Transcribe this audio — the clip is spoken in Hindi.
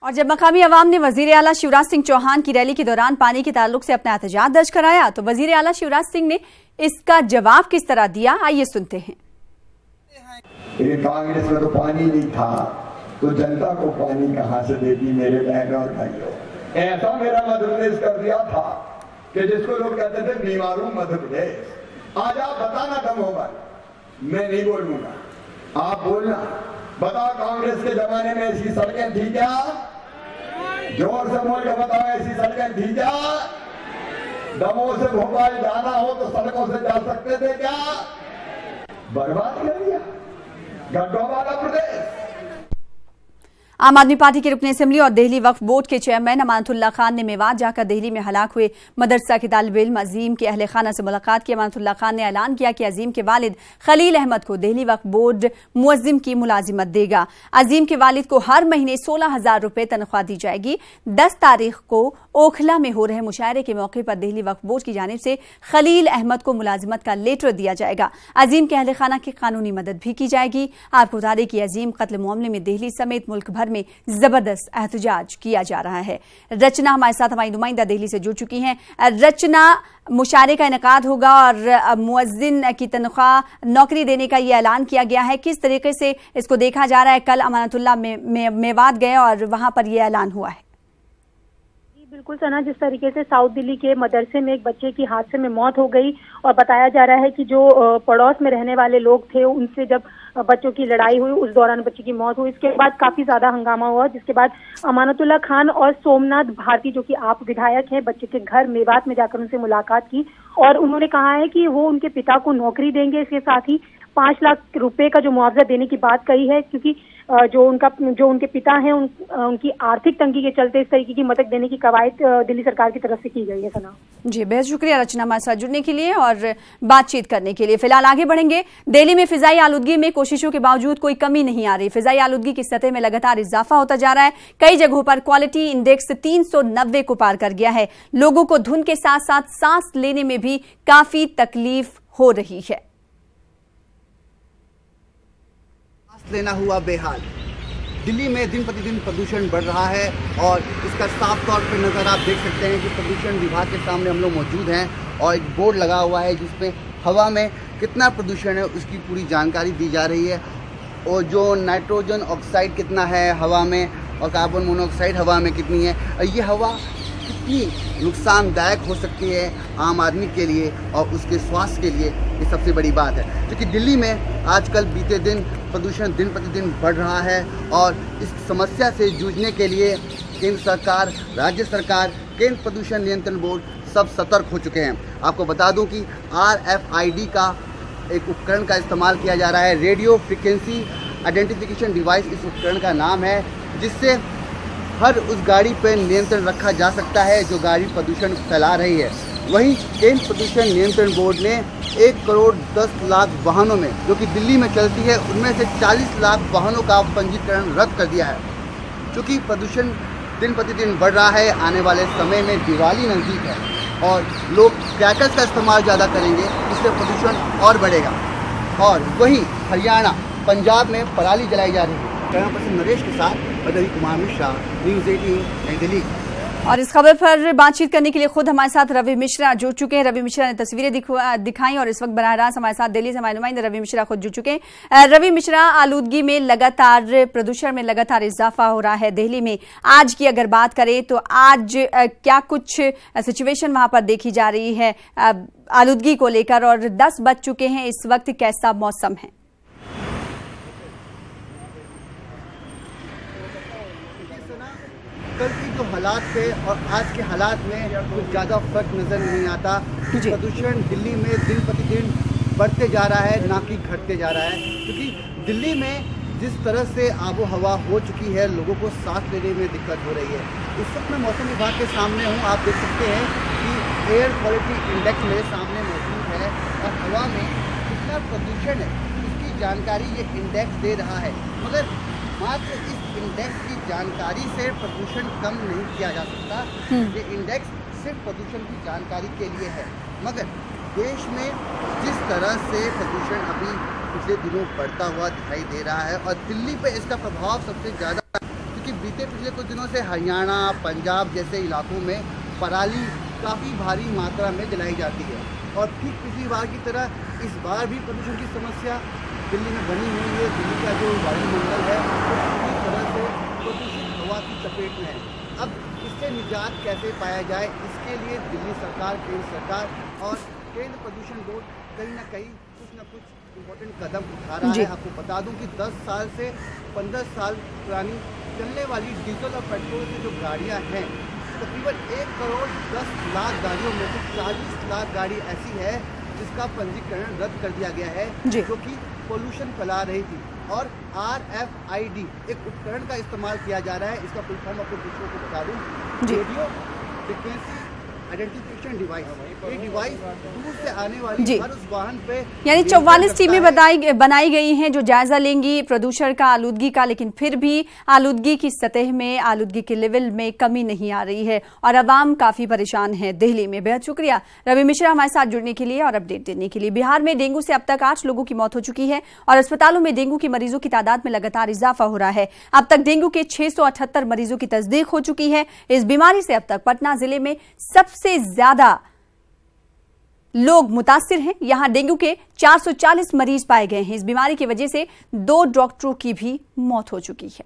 और जब मकामी अवाम ने वजीर आला शिवराज सिंह चौहान की रैली के दौरान पानी के ताल्लुक से अपना एहतजाज दर्ज कराया तो वजीर आला शिवराज सिंह ने इसका जवाब किस तरह दिया, आइए सुनते हैं। कांग्रेस में तो पानी नहीं था तो जनता को पानी कहां से देती मेरे बहनों और भाइयों। ऐसा मेरा मध्य प्रदेश कर दिया था कि जिसको लोग कहते थे बीमारू मध्य प्रदेश। आज आप बताना दम होगा, मैं नहीं बोलूंगा, आप बोलना। बताओ कांग्रेस के जमाने में ऐसी सड़कें थी क्या? जोर से बोल के बताओ, ऐसी सड़कें थी क्या? दमोह से भोपाल जाना हो तो सड़कों से जा सकते थे क्या? बर्बाद कर दिया गड्ढों वाला प्रदेश। आम आदमी पार्टी के रुकन असेंबली और दिल्ली वक्फ बोर्ड के चेयरमैन अमानतुल्लाह खान ने मेवात जाकर दिल्ली में हलाक हुए मदरसा के तालिब इल्म अजीम के अहले खाना से मुलाकात की। अमानतुल्लाह खान ने ऐलान किया कि अजीम के वालिद खलील अहमद को दिल्ली वक्फ बोर्ड मुअज्जिम की मुलाजिमत देगा। अजीम के वालिद को हर महीने 16,000 रुपए तनख्वाह दी जाएगी। 10 तारीख को ओखला में हो रहे मुशायरे के मौके पर दिल्ली वक्फ बोर्ड की जानिब से खलील अहमद को मुलाजिमत का लेटर दिया जाएगा। अजीम के अहले खाना की कानूनी मदद भी की जाएगी। आपको बता दें कि अजीम कत्ल मामले में दिल्ली समेत मुल्क भर में जबरदस्त एहतजाज किया जा रहा है। रचना हमारे साथ हमारी नुमाइंदा दिल्ली से जुड़ चुकी हैं। रचना, मुशायरे का इनेकाद होगा और मुअज्जिन की तनख्वाह नौकरी देने का ये ऐलान किया गया है, किस तरीके से इसको देखा जा रहा है? कल अमानतुल्लाह मेवात गए और वहां पर यह ऐलान हुआ है। बिल्कुल सना, जिस तरीके से साउथ दिल्ली के मदरसे में एक बच्चे की हादसे में मौत हो गई और बताया जा रहा है कि जो पड़ोस में रहने वाले लोग थे उनसे जब बच्चों की लड़ाई हुई उस दौरान बच्चे की मौत हुई। इसके बाद काफी ज्यादा हंगामा हुआ, जिसके बाद अमानतुल्लाह खान और सोमनाथ भारती जो कि आप विधायक हैं, बच्चे के घर मेवात में जाकर उनसे मुलाकात की और उन्होंने कहा है कि वो उनके पिता को नौकरी देंगे। इसके साथ ही 5 लाख रुपए का जो मुआवजा देने की बात कही है, क्योंकि जो उनके पिता हैं उनकी आर्थिक तंगी के चलते इस तरीके की मदद देने की कवायद दिल्ली सरकार की तरफ से की गई है। सना जी, बेहद शुक्रिया रचना हमारे साथ जुड़ने के लिए और बातचीत करने के लिए। फिलहाल आगे बढ़ेंगे। दिल्ली में फिजाई आलूदगी में कोशिशों के बावजूद कोई कमी नहीं आ रही। फिजाई आलूदगी की सतह में लगातार इजाफा होता जा रहा है। कई जगहों पर क्वालिटी इंडेक्स 390 को पार कर गया है। लोगों को धुंध के साथ साथ सांस लेने में भी काफी तकलीफ हो रही है। लेना हुआ बेहाल। दिल्ली में दिन प्रतिदिन प्रदूषण बढ़ रहा है और इसका साफ तौर पर नज़र आप देख सकते हैं कि प्रदूषण विभाग के सामने हम लोग मौजूद हैं और एक बोर्ड लगा हुआ है जिसमें हवा में कितना प्रदूषण है उसकी पूरी जानकारी दी जा रही है और जो नाइट्रोजन ऑक्साइड कितना है हवा में और कार्बन मोनोऑक्साइड हवा में कितनी है और ये हवा कितनी नुकसानदायक हो सकती है आम आदमी के लिए और उसके स्वास्थ्य के लिए, ये सबसे बड़ी बात है। क्योंकि दिल्ली में आजकल बीते दिन प्रदूषण दिन प्रतिदिन बढ़ रहा है और इस समस्या से जूझने के लिए केंद्र सरकार, राज्य सरकार, केंद्र प्रदूषण नियंत्रण बोर्ड सब सतर्क हो चुके हैं। आपको बता दूं कि RFID का एक उपकरण का इस्तेमाल किया जा रहा है, रेडियो फ्रिक्वेंसी आइडेंटिफिकेशन डिवाइस इस उपकरण का नाम है, जिससे हर उस गाड़ी पर नियंत्रण रखा जा सकता है जो गाड़ी प्रदूषण फैला रही है। वहीं केंद्र प्रदूषण नियंत्रण बोर्ड ने 1 करोड़ 10 लाख वाहनों में जो कि दिल्ली में चलती है उनमें से 40 लाख वाहनों का पंजीकरण रद्द कर दिया है। क्योंकि प्रदूषण दिन प्रतिदिन बढ़ रहा है, आने वाले समय में दिवाली नज़दीक है और लोग क्रैकर्स का इस्तेमाल ज़्यादा करेंगे, इससे प्रदूषण और बढ़ेगा। और वहीं हरियाणा, पंजाब में पराली जलाई जा रही है। कैमरा पर्सन नरेश के साथ रवि कुमार मिश्रा, न्यूज़ 18 नई दिल्ली। और इस खबर पर बातचीत करने के लिए खुद हमारे साथ रवि मिश्रा जुड़ चुके हैं। रवि मिश्रा ने तस्वीरें दिखाई और इस वक्त बराह रास्त हमारे साथ दिल्ली से हमारे नुमाइंदे रवि मिश्रा खुद जुड़ चुके हैं। रवि मिश्रा, आलूदगी में लगातार, प्रदूषण में लगातार इजाफा हो रहा है दिल्ली में। आज की अगर बात करें तो आज क्या कुछ सिचुएशन वहां पर देखी जा रही है आलूदगी को लेकर और 10 बज चुके हैं, इस वक्त कैसा मौसम है? कल की जो हालात थे और आज के हालात में कुछ ज़्यादा फर्क नज़र नहीं आता। प्रदूषण दिल्ली में दिन प्रतिदिन बढ़ते जा रहा है, ना कि घटते जा रहा है। क्योंकि दिल्ली में जिस तरह से आबो हवा हो चुकी है, लोगों को सांस लेने में दिक्कत हो रही है। इस वक्त मैं मौसम विभाग के सामने हूँ, आप देख सकते हैं कि एयर क्वालिटी इंडेक्स मेरे सामने मौजूद है और हवा में कितना प्रदूषण है उसकी जानकारी ये इंडेक्स दे रहा है। मगर मात्र इस इंडेक्स की जानकारी से प्रदूषण कम नहीं किया जा सकता। ये इंडेक्स सिर्फ प्रदूषण की जानकारी के लिए है, मगर देश में जिस तरह से प्रदूषण अभी पिछले दिनों बढ़ता हुआ दिखाई दे रहा है और दिल्ली पे इसका प्रभाव सबसे ज़्यादा, क्योंकि पिछले कुछ दिनों से हरियाणा, पंजाब जैसे इलाकों में पराली काफ़ी भारी मात्रा में जलाई जाती है और ठीक पिछली बार की तरह इस बार भी प्रदूषण की समस्या दिल्ली में बनी हुई है। दिल्ली का जो वायुमंडल है वो पूरी तरह से प्रदूषित हवा की चपेट में है। अब इससे निजात कैसे पाया जाए, इसके लिए दिल्ली सरकार, केंद्र सरकार और केंद्र प्रदूषण बोर्ड कहीं ना कहीं कुछ न कुछ इम्पोर्टेंट कदम उठा रहा है। आपको बता दूं कि 10 साल से 15 साल पुरानी चलने वाली डीजल और पेट्रोल की जो गाड़ियां हैं, तकरीबन 1 करोड़ 10 लाख गाड़ियों में से 40 लाख गाड़ी ऐसी है जिसका पंजीकरण रद्द कर दिया गया है, जो कि पोल्यूशन फैला रही थी। और RFID एक उपकरण का इस्तेमाल किया जा रहा है। इसका फुल फॉर्म आपको दूसरों को बता दूं, रेडियो फ्रिक्वेंसी आइडेंटिफिकेशन डिवाइस। ये डिवाइस दूर से आने वाली हर उस वाहन पे, यानी 44 टीमें बनाई गई हैं जो जायजा लेंगी प्रदूषण का, आलूदगी का, लेकिन फिर भी आलूदगी की सतह में, आलूदगी के लेवल में कमी नहीं आ रही है और आवाम काफी परेशान है दिल्ली में। बेहद शुक्रिया रवि मिश्रा हमारे साथ जुड़ने के लिए और अपडेट देने के लिए। बिहार में डेंगू से अब तक 8 लोगों की मौत हो चुकी है और अस्पतालों में डेंगू के मरीजों की तादाद में लगातार इजाफा हो रहा है। अब तक डेंगू के 678 मरीजों की तस्दीक हो चुकी है। इस बीमारी से अब तक पटना जिले में सबसे ज्यादा लोग मुतासिर हैं। यहां डेंगू के 440 मरीज पाए गए हैं। इस बीमारी की वजह से 2 डॉक्टरों की भी मौत हो चुकी है।